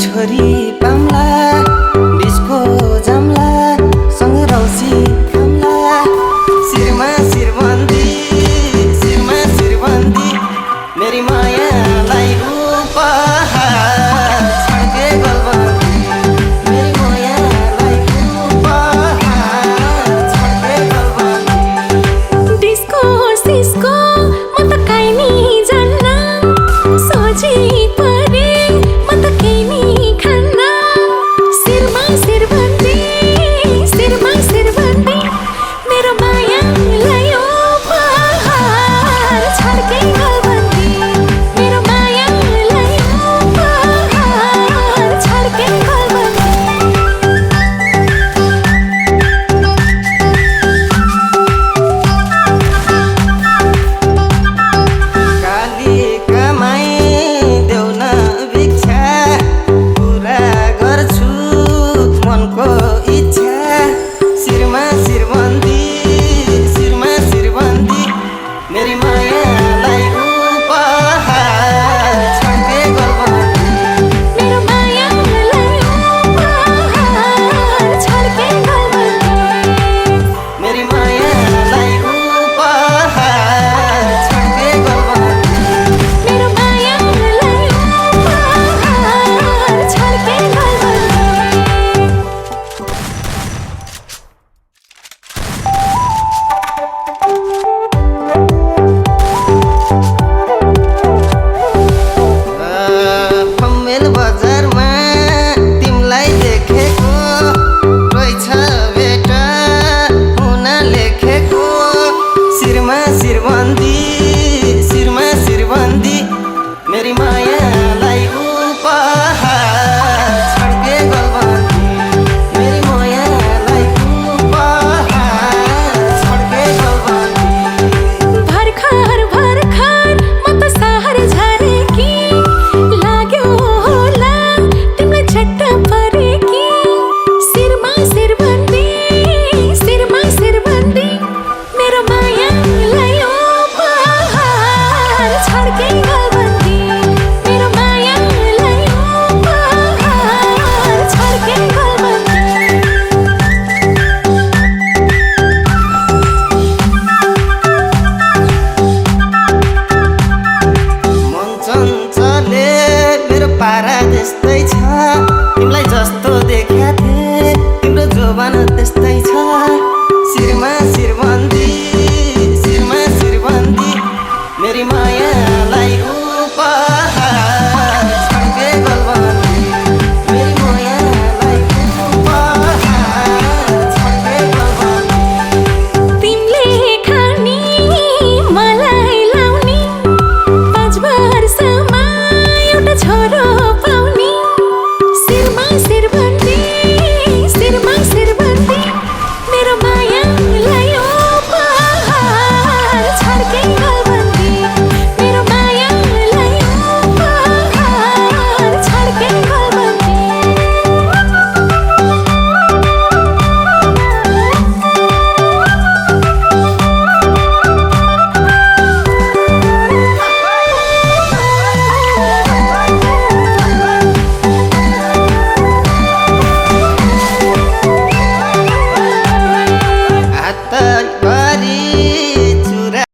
छोरी पाम्ला डिस्को जाम्ला सँग रौसी खाम्ला शिरमा शिरबन्दी मेरी मायालाई उपहार छाड्के गलबन्दी मेरी मायालाई उपहार छाड्के गलबन्दी डिस्को सिस्को म त काहीँ नि जान्न सोझी परे म त केही नि खान्न शिरमा शिरबन्दी मेरो मायालाई उपहार छाड्के गलबन्दी मेरो मायालाई उपहार छाड्के गलबन्दी काली कमाई देऊ न भिक्षा पुरा गर्छु मनको इच्छा शिरमा शिरबन्दी मेरी मायालाई उपहार छाड्के गलबन्दी मेरो मायालाई उपहार छाड्के गलबन्दी मेरी मायालाई उपहार छाड्के गलबन्दी मेरो मायालाई उपहार छाड्के गलबन्दी फमेल बजारमा तिमलाई देखेको रहेछ बेटा हुन लेखेको शिरमा शिरबन्दी मेरी मायालाई उपहार छाड्के गलबन्दी मेरी मायालाई उपहार छाड्के गलबन्दी भर्खर म त सहर झरेकी लाग्यो होला तिमीलाई झट्ट परेकी शिरमा शिरबन्दी मेरो मायालाई उपहार छाड्के गलबन्दी मेरो मायालाई उपहार छाड्के गलबन्दी मन चञ्चले मेरो पारा त्यस्तै छ